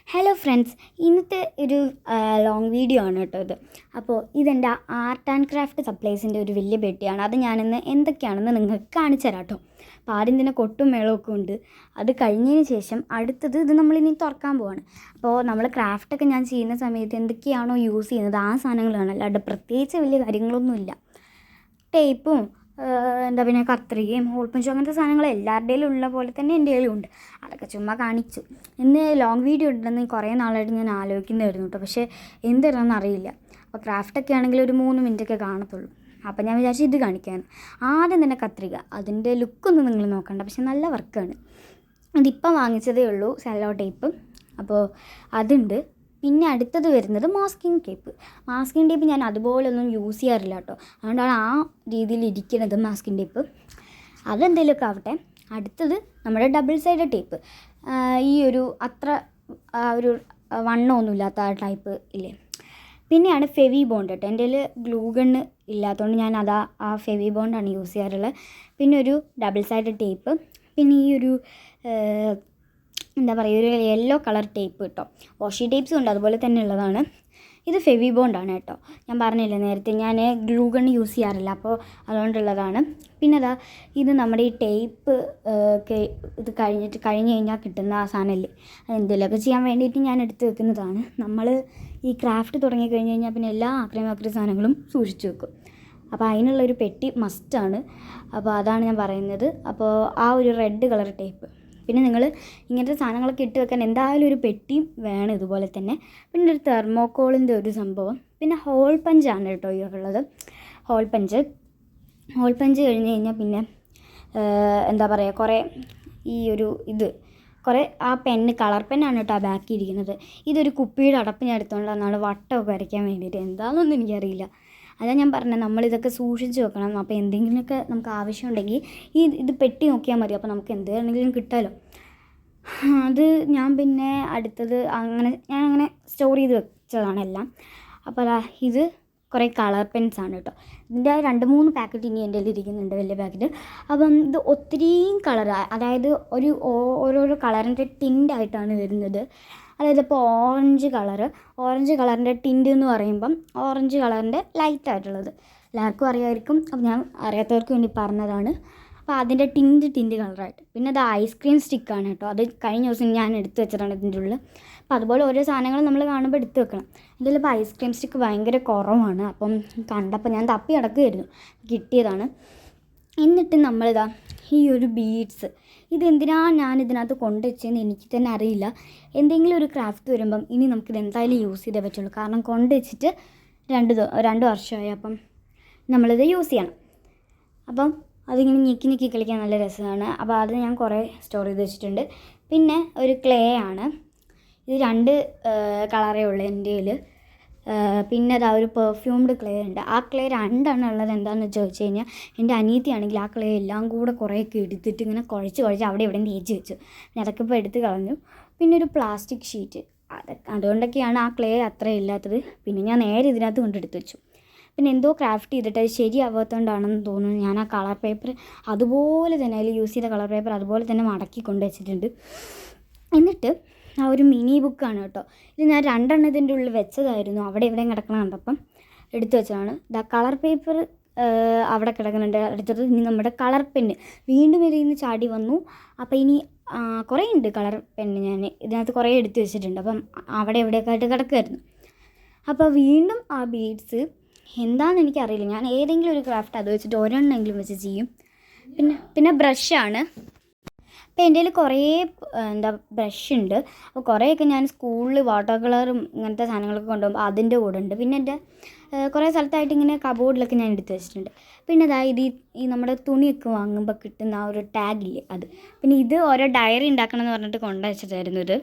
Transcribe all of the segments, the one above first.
Hello friends, ഇന്നത്തെ ഒരു long video ആണ് കേട്ടോ ഇത്. അപ്പോൾ ഇതെൻ്റെ ആർട്ട് ആൻഡ് ക്രാഫ്റ്റ് സപ്ലൈസിൻ്റെ ഒരു വലിയ പെട്ടിയാണ്. അത് ഞാനിന്ന് എന്തൊക്കെയാണെന്ന് നിങ്ങൾക്ക് കാണിച്ചു തരാം കേട്ടോ. അപ്പോൾ ആദ്യം തന്നെ കൊട്ടും മേളമൊക്കെ ഉണ്ട്. അത് കഴിഞ്ഞതിന് ശേഷം അടുത്തത് ഇത് നമ്മളിനി തുറക്കാൻ പോവാണ്. അപ്പോൾ നമ്മൾ ക്രാഫ്റ്റൊക്കെ ഞാൻ ചെയ്യുന്ന സമയത്ത് എന്തൊക്കെയാണോ യൂസ് ചെയ്യുന്നത് ആ സാധനങ്ങളാണ്, അല്ലാണ്ട് പ്രത്യേകിച്ച് വലിയ കാര്യങ്ങളൊന്നുമില്ല. ടേപ്പും എന്താ പിന്നെ കത്രികയും ഹോൾ പഞ്ചും അങ്ങനത്തെ സാധനങ്ങൾ എല്ലാവരുടെയും ഉള്ള പോലെ തന്നെ എൻ്റെ കയ്യിലും ഉണ്ട്. അതൊക്കെ ചുമ്മാ കാണിച്ചു. ഇന്ന് ലോങ് വീഡിയോ ഉണ്ടെന്ന് കുറേ നാളായിട്ട് ഞാൻ ആലോചിക്കുന്നതായിരുന്നു കേട്ടോ. പക്ഷേ എന്തിനാണെന്ന് അറിയില്ല. അപ്പോൾ ക്രാഫ്റ്റൊക്കെ ആണെങ്കിൽ ഒരു 3 മിനിറ്റൊക്കെ കാണത്തുള്ളൂ. അപ്പോൾ ഞാൻ വിചാരിച്ചു ഇത് കാണിക്കാൻ. ആദ്യം തന്നെ കത്രിക, അതിൻ്റെ ലുക്കൊന്നും നിങ്ങൾ നോക്കണ്ട, പക്ഷെ നല്ല വർക്കാണ്. അതിപ്പം വാങ്ങിച്ചതേ ഉള്ളൂ, സെല്ലോ ടേപ്പ്. അപ്പോൾ അതുണ്ട്. പിന്നെ അടുത്തത് വരുന്നത് മാസ്കിങ് ടേപ്പ് ഞാൻ അതുപോലൊന്നും യൂസ് ചെയ്യാറില്ല കേട്ടോ. അതുകൊണ്ടാണ് ആ രീതിയിൽ ഇരിക്കുന്നത് മാസ്കിങ് ടേപ്പ്. അതെന്തെങ്കിലുമൊക്കെ ആവട്ടെ. അടുത്തത് നമ്മുടെ ഡബിൾ സൈഡ് ടേപ്പ്. ഈ ഒരു അത്ര ഒരു വണ്ണമൊന്നുമില്ലാത്ത ആ ടൈപ്പ് ഇല്ലേ. പിന്നെയാണ് ഫെവി ബോണ്ട് കേട്ടോ. എൻ്റെ കയ്യിൽ ഗ്ലൂ ഗണ്ണ് ഇല്ലാത്തതുകൊണ്ട് ഞാൻ ആ ഫെവി ബോണ്ടാണ് യൂസ് ചെയ്യാറുള്ളത്. പിന്നെ ഒരു ഡബിൾ സൈഡ് ടേപ്പ്. പിന്നെ ഈ ഒരു എന്താ പറയുക, ഒരു യെല്ലോ കളർ ടേപ്പ് കേട്ടോ. വാഷി ടേപ്സും ഉണ്ട്, അതുപോലെ തന്നെ ഉള്ളതാണ്. ഇത് ഫെവി ബോണ്ടാണ് കേട്ടോ. ഞാൻ പറഞ്ഞില്ലേ നേരത്തെ, ഞാൻ ഗ്ലൂ ഗൺ യൂസ് ചെയ്യാറില്ല, അപ്പോൾ അതുകൊണ്ടുള്ളതാണ്. പിന്നെ ഇത് നമ്മുടെ ഈ ടേപ്പ് ഇത് കഴിഞ്ഞ് കഴിഞ്ഞാൽ കിട്ടുന്ന ആ സാധനമല്ലേ, അതെന്തെങ്കിലുമൊക്കെ ചെയ്യാൻ വേണ്ടിയിട്ട് ഞാൻ എടുത്ത് വെക്കുന്നതാണ്. നമ്മൾ ഈ ക്രാഫ്റ്റ് തുടങ്ങി കഴിഞ്ഞ് കഴിഞ്ഞാൽ പിന്നെ എല്ലാ ആക്രി സാധനങ്ങളും സൂക്ഷിച്ച് വെക്കും. അപ്പോൾ അതിനുള്ളൊരു പെട്ടി മസ്റ്റാണ്. അപ്പോൾ അതാണ് ഞാൻ പറയുന്നത്. അപ്പോൾ ആ ഒരു റെഡ് കളർ ടേപ്പ്. പിന്നെ നിങ്ങൾ ഇങ്ങനത്തെ സാധനങ്ങളൊക്കെ ഇട്ട് വെക്കാൻ എന്തായാലും ഒരു പെട്ടി വേണം ഇതുപോലെ തന്നെ. പിന്നെ ഒരു തെർമോക്കോളിൻ്റെ ഒരു സംഭവം. പിന്നെ ഹോൾ പഞ്ചാണ് കേട്ടോ ഈ ഉള്ളത്. ഹോൾ പഞ്ച് കഴിഞ്ഞ് കഴിഞ്ഞാൽ പിന്നെ എന്താ പറയുക, കുറേ ഈ ഒരു കുറേ ആ കളർ പെന്നാണ് കേട്ടോ ആ ബാക്കി ഇരിക്കുന്നത്. ഇതൊരു കുപ്പിയുടെ അടപ്പ് ഞാൻ എടുത്തുകൊണ്ട് വന്നാണ് വട്ടമൊക്കെ വരയ്ക്കാൻ വേണ്ടിയിട്ട്. എന്താണെന്നൊന്നും എനിക്കറിയില്ല. അതാ ഞാൻ പറഞ്ഞത്, നമ്മളിതൊക്കെ സൂക്ഷിച്ച് വെക്കണം. അപ്പോൾ എന്തെങ്കിലുമൊക്കെ നമുക്ക് ആവശ്യമുണ്ടെങ്കിൽ ഇത് പെട്ടി നോക്കിയാൽ മതി. അപ്പോൾ നമുക്ക് എന്തെങ്കിലും കിട്ടാമല്ലോ. അത് ഞാൻ പിന്നെ അടുത്തത് ഞാൻ അങ്ങനെ സ്റ്റോർ ചെയ്ത് വെച്ചതാണ് എല്ലാം. അപ്പോൾ ഇത് കുറേ കളർ പെൻസാണ് കേട്ടോ. ഇതിൻ്റെ 2-3 പാക്കറ്റ് ഇനി എൻ്റെ കയ്യിൽ ഇരിക്കുന്നുണ്ട്, വലിയ പാക്കറ്റ്. അപ്പം ഇത് ഒത്തിരിയും കളർ, അതായത് ഓരോരോ കളറിൻ്റെ ടിൻ്റായിട്ടാണ് വരുന്നത്. അതായത് ഇപ്പോൾ ഓറഞ്ച് കളറിൻ്റെ ടിൻ്റ് എന്ന് പറയുമ്പം ഓറഞ്ച് കളറിൻ്റെ ലൈറ്റായിട്ടുള്ളത് എല്ലാവർക്കും അറിയാമായിരിക്കും. അപ്പോൾ ഞാൻ അറിയാത്തവർക്ക് വേണ്ടി പറഞ്ഞതാണ്. അപ്പോൾ അതിൻ്റെ ടിൻ്റ് കളറായിട്ട്. പിന്നെ അത് ഐസ്ക്രീം സ്റ്റിക്കാണ് കേട്ടോ. അത് കഴിഞ്ഞ ദിവസം ഞാൻ എടുത്ത് വെച്ചിട്ടാണ് ഇതിൻ്റെ ഉള്ളിൽ. അപ്പോൾ അതുപോലെ ഓരോ സാധനങ്ങൾ നമ്മൾ കാണുമ്പോൾ എടുത്ത് വെക്കണം. ഇതിൽ ഇപ്പോൾ ഐസ്ക്രീം സ്റ്റിക്ക് ഭയങ്കര കുറവാണ്. അപ്പം കണ്ടപ്പോൾ ഞാൻ തപ്പി നടക്കുകയായിരുന്നു, കിട്ടിയതാണ്. എന്നിട്ട് നമ്മളിതാ ഈ ഒരു ബീഡ്സ്, ഇതെന്തിനാണ് ഞാൻ ഇതിനകത്ത് കൊണ്ടുവച്ചതെന്ന് എനിക്ക് തന്നെ അറിയില്ല. എന്തെങ്കിലും ഒരു ക്രാഫ്റ്റ് വരുമ്പം ഇനി നമുക്കിത് എന്തായാലും യൂസ് ചെയ്തേ പറ്റുള്ളൂ. കാരണം കൊണ്ടുവച്ചിട്ട് 2 വർഷമായി. അപ്പം നമ്മളിത് യൂസ് ചെയ്യണം. അപ്പം അതിങ്ങനെ ഞെക്കി കളിക്കാൻ നല്ല രസമാണ്. അപ്പോൾ അത് ഞാൻ കുറേ സ്റ്റോർ ചെയ്ത് വെച്ചിട്ടുണ്ട്. പിന്നെ ഒരു ക്ലേ ആണ്. ഇത് 2 കളറേ ഉള്ളൂ എൻ്റെ കയ്യിൽ. പിന്നെ ഒരു പെർഫ്യൂംഡ് ക്ലേ ഉണ്ട്. ആ ക്ലേ 2 ഉള്ളത്. എന്താണെന്ന് ചോദിച്ചു കഴിഞ്ഞാൽ, എൻ്റെ അനിയത്തിയാണെങ്കിൽ ആ ക്ലേ എല്ലാം കൂടെ കുറേയൊക്കെ എടുത്തിട്ട് ഇങ്ങനെ കുഴച്ച് അവിടെ ഇവിടെ തേച്ച് വെച്ചു. പിന്നെ അതൊക്കെ ഇപ്പോൾ എടുത്ത് കളഞ്ഞു. പിന്നെ ഒരു പ്ലാസ്റ്റിക് ഷീറ്റ്, അതുകൊണ്ടൊക്കെയാണ് ആ ക്ലേ അത്ര ഇല്ലാത്തത്. പിന്നെ ഞാൻ നേരെ ഇതിനകത്ത് കൊണ്ടെടുത്ത് വെച്ചു. പിന്നെ എന്തോ ക്രാഫ്റ്റ് ചെയ്തിട്ട് അത് ശരിയാവാത്തതുകൊണ്ടാണെന്ന് തോന്നുന്നു, ഞാൻ ആ കളർ പേപ്പർ അതുപോലെ തന്നെ, അതിൽ യൂസ് ചെയ്ത കളർ പേപ്പർ അതുപോലെ തന്നെ മടക്കി കൊണ്ട് വെച്ചിട്ടുണ്ട്. എന്നിട്ട് ആ ഒരു മിനി ബുക്കാണ് കേട്ടോ. ഇത് ഞാൻ 2 ഇതിൻ്റെ ഉള്ളിൽ വെച്ചതായിരുന്നു. അവിടെ എവിടെയും കിടക്കണം കണ്ടപ്പം എടുത്തു വെച്ചതാണ്. കളർ പേപ്പർ അവിടെ കിടക്കുന്നുണ്ട്. അടുത്തത് ഇനി നമ്മുടെ കളർ പെന്ന് വീണ്ടും ഇതിൽ നിന്ന് ചാടി വന്നു. അപ്പോൾ ഇനി കുറേ ഉണ്ട് കളർ പെന്ന്. ഞാൻ ഇതിനകത്ത് കുറേ എടുത്ത് വെച്ചിട്ടുണ്ട്. അപ്പം അവിടെ എവിടെയൊക്കെ ആയിട്ട് കിടക്കുമായിരുന്നു. അപ്പോൾ വീണ്ടും ആ ബീഡ്സ് എന്താണെന്ന് എനിക്കറിയില്ല. ഞാൻ ഏതെങ്കിലും ഒരു ക്രാഫ്റ്റ് അത് വെച്ചിട്ട് ഒരെണ്ണമെങ്കിലും വെച്ച് ചെയ്യും. പിന്നെ ബ്രഷാണ്. അപ്പോൾ എൻ്റെ കയ്യിൽ കുറേ ബ്രഷ് ഉണ്ട്. അപ്പോൾ കുറേയൊക്കെ ഞാൻ സ്കൂളിൽ വാട്ടർ കളറും ഇങ്ങനത്തെ സാധനങ്ങളൊക്കെ കൊണ്ടുപോകുമ്പോൾ അതിൻ്റെ കൂടെ ഉണ്ട്. പിന്നെ എൻ്റെ കുറേ സ്ഥലത്തായിട്ട് ഇങ്ങനെ കബോർഡിലൊക്കെ ഞാൻ എടുത്ത് വെച്ചിട്ടുണ്ട്. പിന്നെ അതായത് ഈ നമ്മുടെ തുണിയൊക്കെ വാങ്ങുമ്പോൾ കിട്ടുന്ന ആ ഒരു ടാഗില്ലേ, അത്. പിന്നെ ഇത് ഓരോ ഡയറി ഉണ്ടാക്കണം എന്ന് പറഞ്ഞിട്ട് കൊണ്ടുവച്ചിട്ടായിരുന്നു ഇത്.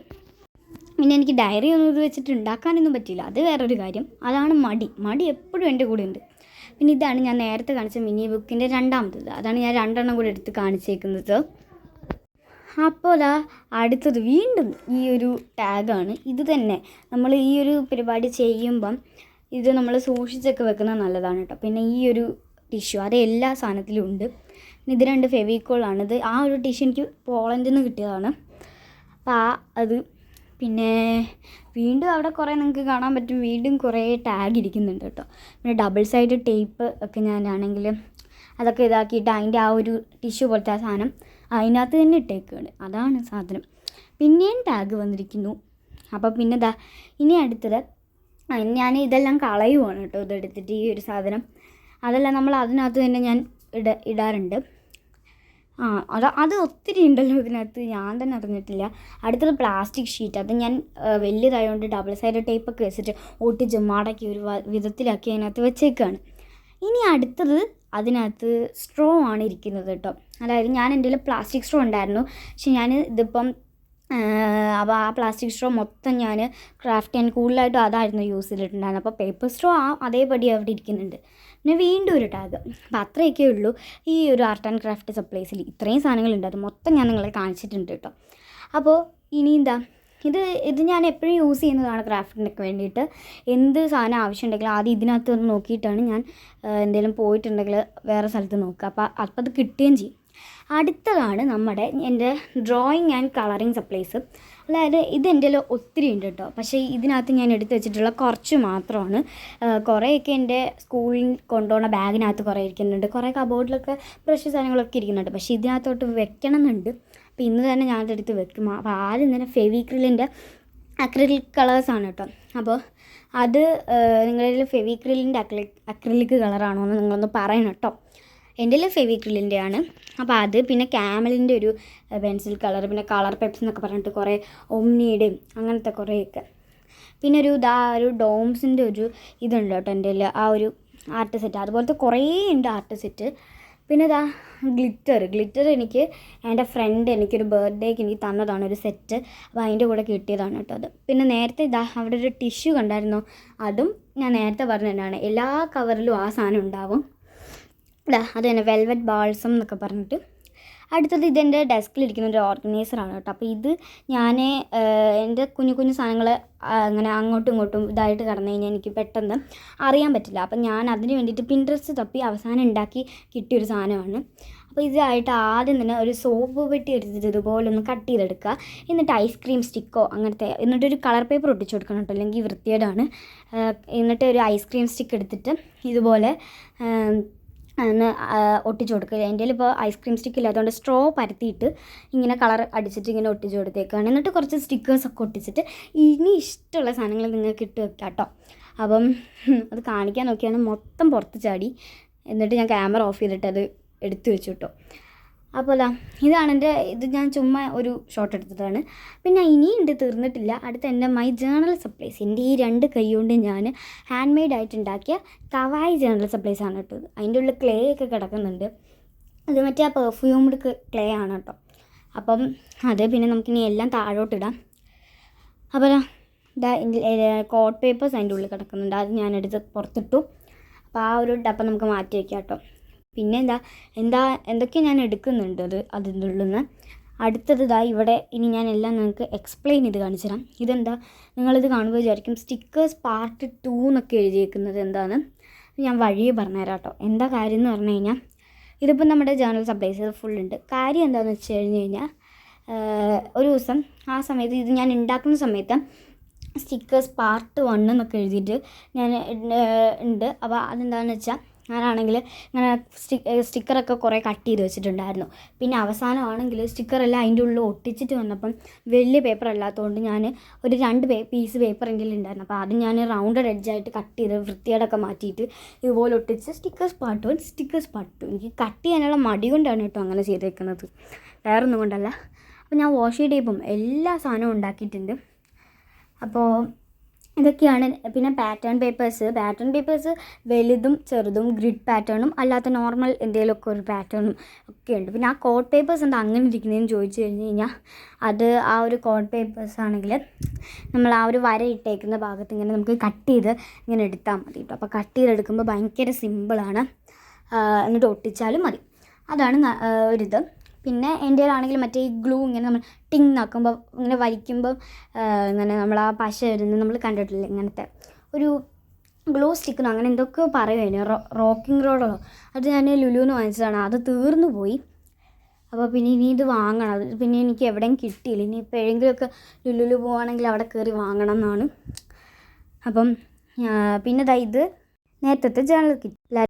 പിന്നെ എനിക്ക് ഡയറി ഒന്നും ഇത് വെച്ചിട്ട് ഉണ്ടാക്കാനൊന്നും പറ്റില്ല. അത് വേറൊരു കാര്യം. അതാണ് മടി എപ്പോഴും എൻ്റെ കൂടെ ഉണ്ട്. പിന്നെ ഇതാണ് ഞാൻ നേരത്തെ കാണിച്ച മിനി ബുക്കിൻ്റെ 2ാമത്തത്. അതാണ് ഞാൻ 2 കൂടെ എടുത്ത് കാണിച്ചേക്കുന്നത്. അപ്പോൾ അടുത്തത് വീണ്ടും ഈ ഒരു ടാഗാണ്. ഇത് തന്നെ നമ്മൾ ഈ ഒരു പരിപാടി ചെയ്യുമ്പം ഇത് നമ്മൾ സൂക്ഷിച്ചൊക്കെ വെക്കുന്നത് നല്ലതാണ് കേട്ടോ. പിന്നെ ഈ ഒരു ടിഷ്യൂ, അത് എല്ലാ സാധനത്തിലും ഉണ്ട്. ഇത് 2 ഫെവിക്കോളാണിത്. ആ ഒരു ടിഷ്യൂ എനിക്ക് പോളണ്ടിൽ നിന്ന് കിട്ടിയതാണ്. അപ്പോൾ അത് പിന്നെ വീണ്ടും അവിടെ കുറേ നിങ്ങൾക്ക് കാണാൻ പറ്റും, വീണ്ടും കുറേ ടാഗ് ഇരിക്കുന്നുണ്ട് കേട്ടോ. പിന്നെ ഡബിൾ സൈഡ് ടേപ്പ് ഒക്കെ ഞാനാണെങ്കിൽ അതൊക്കെ ഇതാക്കിയിട്ട് അതിൻ്റെ ആ ഒരു ടിഷ്യൂ പോലത്തെ ആ സാധനം അതിനകത്ത് തന്നെ ഇട്ടേക്കാണ്. അതാണ് സാധനം. പിന്നെയും ടാഗ് വന്നിരിക്കുന്നു. അപ്പോൾ പിന്നെ ഇനി അടുത്തത് ഞാൻ ഇതെല്ലാം കളയുവാണ് കേട്ടോ, ഇതെടുത്തിട്ട് ഈ ഒരു സാധനം അതെല്ലാം നമ്മൾ അതിനകത്ത് തന്നെ ഞാൻ ഇടാറുണ്ട്. അത് ഒത്തിരി ഉണ്ടല്ലോ ഇതിനകത്ത്, ഞാൻ തന്നെ അറിഞ്ഞിട്ടില്ല. അടുത്തത് പ്ലാസ്റ്റിക് ഷീറ്റ്. അത് ഞാൻ വലിയതായതുകൊണ്ട് ഡബിൾ സൈഡ് ടേപ്പൊക്കെ വെച്ചിട്ട് ഒട്ടിച്ച് മടക്കി ഒരു വിധത്തിലാക്കി അതിനകത്ത് വെച്ചേക്കാണ്. ഇനി അടുത്തത് അതിനകത്ത് സ്ട്രോ ആണ് ഇരിക്കുന്നത് കേട്ടോ. അതായത് ഞാൻ എൻ്റെ കയ്യിൽ പ്ലാസ്റ്റിക് സ്ട്രോ ഉണ്ടായിരുന്നു, പക്ഷെ ഞാൻ ഇതിപ്പം അപ്പോൾ ആ പ്ലാസ്റ്റിക് സ്ട്രോ മൊത്തം ഞാൻ ക്രാഫ്റ്റ് ചെയ്യാൻ കൂടുതലായിട്ടും അതായിരുന്നു യൂസ് ചെയ്തിട്ടുണ്ടായിരുന്നു. അപ്പോൾ പേപ്പർ സ്ട്രോ അതേപടി അവിടെ ഇരിക്കുന്നുണ്ട്. പിന്നെ വീണ്ടും ഒരു ടാഗ്. അപ്പോൾ അത്രയൊക്കെ ഉള്ളൂ ഈ ഒരു ആർട്ട് ആൻഡ് ക്രാഫ്റ്റ് സപ്ലൈസിൽ. ഇത്രയും സാധനങ്ങളുണ്ട്, അത് മൊത്തം ഞാൻ നിങ്ങളെ കാണിച്ചിട്ടുണ്ട് കേട്ടോ. അപ്പോൾ ഇനി ഇത് ഞാൻ എപ്പോഴും യൂസ് ചെയ്യുന്നതാണ് ക്രാഫ്റ്റിനൊക്കെ വേണ്ടിയിട്ട്. എന്ത് സാധനം ആവശ്യമുണ്ടെങ്കിലും ആദ്യം ഇതിനകത്ത് ഒന്ന് നോക്കിയിട്ടാണ് ഞാൻ എന്തെങ്കിലും പോയിട്ടുണ്ടെങ്കിൽ വേറെ സ്ഥലത്ത് നോക്കുക. അപ്പോൾ അത് കിട്ടുകയും ചെയ്യും. അടുത്തതാണ് എൻ്റെ ഡ്രോയിങ് ആൻഡ് കളറിങ് സപ്ലൈസ്. അതായത് ഇത് എൻ്റെ ഒത്തിരി ഉണ്ട് കേട്ടോ, പക്ഷേ ഇതിനകത്ത് ഞാൻ എടുത്ത് വെച്ചിട്ടുള്ള കുറച്ച് മാത്രമാണ്. കുറേയൊക്കെ എൻ്റെ സ്കൂളിൽ കൊണ്ടുപോകുന്ന ബാഗിനകത്ത് കുറേ ഇരിക്കുന്നുണ്ട്, കുറേ കബോർഡിലൊക്കെ ബ്രഷ് സാധനങ്ങളൊക്കെ ഇരിക്കുന്നുണ്ട്. പക്ഷേ ഇതിനകത്തോട്ട് വെക്കണം എന്നുണ്ട്. അപ്പോൾ ഇന്ന് തന്നെ ഞാനതെടുത്ത് വെക്കും. അപ്പോൾ ആദ്യം തന്നെ ഫെവിക്രിലിൻ്റെ അക്രിലിക് കളേഴ്സാണ് കേട്ടോ. അപ്പോൾ അത് നിങ്ങളുടെ ഫെവിക്രിലിൻ്റെ അക്രിലിക് കളറാണോ എന്ന് നിങ്ങളൊന്ന് പറയണം കേട്ടോ. എൻ്റെ ഫെവിക്രിലിൻ്റെ ആണ്. അപ്പോൾ അത് പിന്നെ ക്യാമലിൻ്റെ ഒരു പെൻസിൽ കളർ, പിന്നെ കളർ പെപ്സ് എന്നൊക്കെ പറഞ്ഞിട്ട് കുറേ ഒമ്നിയുടെയും അങ്ങനത്തെ കുറേയൊക്കെ. പിന്നെ ഒരു ഡോംസിൻ്റെ ഒരു ഇതുണ്ട് കേട്ടോ എൻ്റെ ആ ഒരു ആർട്ട് സെറ്റ്. അതുപോലത്തെ കുറേ ഉണ്ട് ആർട്ട് സെറ്റ്. പിന്നെ ഗ്ലിറ്റർ എനിക്ക് എൻ്റെ ഫ്രണ്ട് എനിക്കൊരു ബർത്ത്ഡേക്ക് എനിക്ക് തന്നതാണ് ഒരു സെറ്റ്. അപ്പോൾ അതിൻ്റെ കൂടെ കിട്ടിയതാണ് കേട്ടോ അത്. പിന്നെ നേരത്തെ അവിടെ ഒരു ടിഷ്യൂ കണ്ടായിരുന്നു, അതും ഞാൻ നേരത്തെ പറഞ്ഞതാണ്. എല്ലാ കവറിലും ആ സാധനം ഉണ്ടാവും. അത് തന്നെ വെൽവെറ്റ് ബാൾസം എന്നൊക്കെ പറഞ്ഞിട്ട്. അടുത്തത് ഇതെൻ്റെ ഡെസ്കിലിരിക്കുന്ന ഒരു ഓർഗനൈസറാണ് കേട്ടോ. അപ്പോൾ ഇത് ഞാൻ എൻ്റെ കുഞ്ഞു സാധനങ്ങൾ അങ്ങനെ അങ്ങോട്ടും ഇങ്ങോട്ടും ഇതായിട്ട് കിടന്നു കഴിഞ്ഞാൽ എനിക്ക് പെട്ടെന്ന് അറിയാൻ പറ്റില്ല. അപ്പം ഞാൻ അതിന് വേണ്ടിയിട്ട് പിൻട്രസ്റ്റ് തപ്പി അവസാനം ഉണ്ടാക്കി കിട്ടിയൊരു സാധനമാണ്. അപ്പോൾ ഇതായിട്ട് ആദ്യം തന്നെ ഒരു സോപ്പ് പെട്ടി എടുത്തിട്ട് ഇതുപോലെ ഒന്ന് കട്ട് ചെയ്തെടുക്കുക. എന്നിട്ട് ഐസ്ക്രീം സ്റ്റിക്കോ അങ്ങനത്തെ, എന്നിട്ടൊരു കളർ പേപ്പർ ഒട്ടിച്ച് കൊടുക്കണം കേട്ടോ, അല്ലെങ്കിൽ വൃത്തികേടാണ്. എന്നിട്ട് ഒരു ഐസ്ക്രീം സ്റ്റിക്ക് എടുത്തിട്ട് ഇതുപോലെ ഒന്ന് ഒട്ടിച്ച് കൊടുക്കുക. എൻ്റെ ഇപ്പോൾ ഐസ്ക്രീം സ്റ്റിക്ക് ഇല്ലാത്തതുകൊണ്ട് സ്ട്രോ പരത്തിയിട്ട് ഇങ്ങനെ കളർ അടിച്ചിട്ട് ഇങ്ങനെ ഒട്ടിച്ച് കൊടുത്തേക്കാണ്. എന്നിട്ട് കുറച്ച് സ്റ്റിക്കേഴ്സൊക്കെ ഒട്ടിച്ചിട്ട് ഇനി ഇഷ്ടമുള്ള സാധനങ്ങൾ നിങ്ങൾക്ക് ഇട്ട് വെക്കാം കേട്ടോ. അപ്പം അത് കാണിക്കാൻ നോക്കിയാണ് മൊത്തം പുറത്ത് ചാടി. എന്നിട്ട് ഞാൻ ക്യാമറ ഓഫ് ചെയ്തിട്ട് അത് എടുത്തു വെച്ചു കേട്ടോ. അപ്പോൾ ഇതാണ് ഇത് ഞാൻ ചുമ്മാ ഒരു ഷോട്ട് എടുത്തതാണ്. പിന്നെ ഇനിയുണ്ട്, തീർന്നിട്ടില്ല. അടുത്ത എൻ്റെ മൈ ജേണൽ സപ്ലൈസ്. എൻ്റെ ഈ 2 കൈ കൊണ്ട് ഞാൻ ഹാൻഡ് മെയ്ഡ് ആയിട്ട് ഉണ്ടാക്കിയ കവായി ജേണൽ സപ്ലൈസ് ആണ് കേട്ടോ. അതിൻ്റെ ഉള്ളിൽ ക്ലേ ഒക്കെ കിടക്കുന്നുണ്ട്. അത് മറ്റേ ആ പെർഫ്യൂംഡ് ക്ലേ ആണ് കേട്ടോ. അപ്പം അത് പിന്നെ നമുക്കിനി എല്ലാം താഴോട്ടിടാം. അപ്പോൾ കോട്ട് പേപ്പേഴ്സ് അതിൻ്റെ ഉള്ളിൽ കിടക്കുന്നുണ്ട്, അത് ഞാനെടുത്ത് പുറത്തിട്ടു. അപ്പോൾ ആ ഒരു ഡപ്പ നമുക്ക് മാറ്റി വയ്ക്കാം കേട്ടോ. പിന്നെ എന്തൊക്കെ ഞാൻ എടുക്കുന്നുണ്ട് അതിൻ്റെ ഉള്ളിൽ നിന്ന്. അടുത്തത് ഇവിടെ ഇനി ഞാൻ എല്ലാം നിങ്ങൾക്ക് എക്സ്പ്ലെയിൻ ചെയ്ത് കാണിച്ചു തരാം. നിങ്ങളിത് കാണുമ്പോൾ വിചാരിക്കും സ്റ്റിക്കേഴ്സ് പാർട്ട് 2 എന്നൊക്കെ എഴുതിയേക്കുന്നത് എന്താണ്. ഞാൻ വഴിയെ പറഞ്ഞുതരാം കേട്ടോ. എന്താ കാര്യം എന്ന് പറഞ്ഞു കഴിഞ്ഞാൽ, ഇതിപ്പോൾ നമ്മുടെ ജേണൽ സപ്ലൈസ് ഫുള്ളുണ്ട്. കാര്യം എന്താണെന്ന് വെച്ച് കഴിഞ്ഞാൽ, ഒരു ദിവസം ആ സമയത്ത് ഇത് ഞാൻ ഉണ്ടാക്കുന്ന സമയത്ത് സ്റ്റിക്കേഴ്സ് പാർട്ട് 1 എന്നൊക്കെ എഴുതിയിട്ട് ഞാൻ ഉണ്ട്. അപ്പോൾ അതെന്താണെന്ന് വെച്ചാൽ, ഞാനാണെങ്കിൽ ഇങ്ങനെ സ്റ്റിക്കറൊക്കെ കുറേ കട്ട് ചെയ്ത് വെച്ചിട്ടുണ്ടായിരുന്നു. പിന്നെ അവസാനമാണെങ്കിൽ സ്റ്റിക്കറെല്ലാം അതിൻ്റെ ഉള്ളിൽ ഒട്ടിച്ചിട്ട് വന്നപ്പം വലിയ പേപ്പർ അല്ലാത്തതുകൊണ്ട് ഞാൻ ഒരു 2 പീസ് പേപ്പർ എങ്കിലും ഉണ്ടായിരുന്നു. അപ്പോൾ അത് ഞാൻ റൗണ്ടഡ് എഡ്ജായിട്ട് കട്ട് ചെയ്ത് വൃത്തിയോടൊക്കെ മാറ്റിയിട്ട് ഇതുപോലെ ഒട്ടിച്ച് സ്റ്റിക്കേഴ്സ് പാർട്ട് 1 സ്റ്റിക്കേഴ്സ് പാർട്ട് 2. എനിക്ക് കട്ട് ചെയ്യാനുള്ള മടി കൊണ്ടാണ് കേട്ടോ അങ്ങനെ ചെയ്തേക്കുന്നത്, വേറൊന്നും കൊണ്ടല്ല. അപ്പോൾ ഞാൻ വാഷി ടേപ്പും എല്ലാ സാധനവും ഉണ്ടാക്കിയിട്ടുണ്ട്. അപ്പോൾ ഇതൊക്കെയാണ്. പിന്നെ പാറ്റേൺ പേപ്പേഴ്സ് വലുതും ചെറുതും ഗ്രിഡ് പാറ്റേണും അല്ലാത്ത നോർമൽ എന്തെങ്കിലുമൊക്കെ ഒരു പാറ്റേണും ഒക്കെ ഉണ്ട്. പിന്നെ ആ കോഡ് പേപ്പേഴ്സ് എന്താ അങ്ങനെ ഇരിക്കുന്നതെന്ന് ചോദിച്ചു കഴിഞ്ഞ് കഴിഞ്ഞാൽ, അത് ആ ഒരു കോഡ് പേപ്പേഴ്സ് ആണെങ്കിൽ നമ്മൾ ആ ഒരു വര ഇട്ടേക്കുന്ന ഭാഗത്ത് ഇങ്ങനെ നമുക്ക് കട്ട് ചെയ്ത് ഇങ്ങനെ എടുത്താൽ മതി കേട്ടോ. അപ്പോൾ കട്ട് ചെയ്തെടുക്കുമ്പോൾ ഭയങ്കര സിമ്പിളാണ്. എന്നിട്ട് ഒട്ടിച്ചാലും മതി. അതാണ് ഒരിത്. പിന്നെ എൻ്റെ ആണെങ്കിൽ മറ്റേ ഈ ഗ്ലൂ ഇങ്ങനെ നമ്മൾ ടിങ് ആക്കുമ്പോൾ ഇങ്ങനെ വലിക്കുമ്പോൾ ഇങ്ങനെ നമ്മൾ ആ പശ വരുന്നത് നമ്മൾ കണ്ടിട്ടില്ലേ, ഇങ്ങനത്തെ ഒരു ഗ്ലൂ സ്റ്റിക്കണോ അങ്ങനെ എന്തൊക്കെയോ പറയുമായിരുന്നു, റോക്കിംഗ് റോഡോ. അത് ഞാൻ ലുലുവിന് വാങ്ങിച്ചതാണ്. അത് തീർന്നു പോയി. അപ്പോൾ പിന്നെ ഇനി ഇത് വാങ്ങണം. അത് പിന്നെ എനിക്ക് എവിടെയും കിട്ടിയില്ല. ഇനി എപ്പോഴെങ്കിലുമൊക്കെ ലുലുവിൽ പോവുകയാണെങ്കിൽ അവിടെ കയറി വാങ്ങണം എന്നാണ്. അപ്പം പിന്നെ ഇത് നേരത്തെ ജേണൽ കിറ്റ്.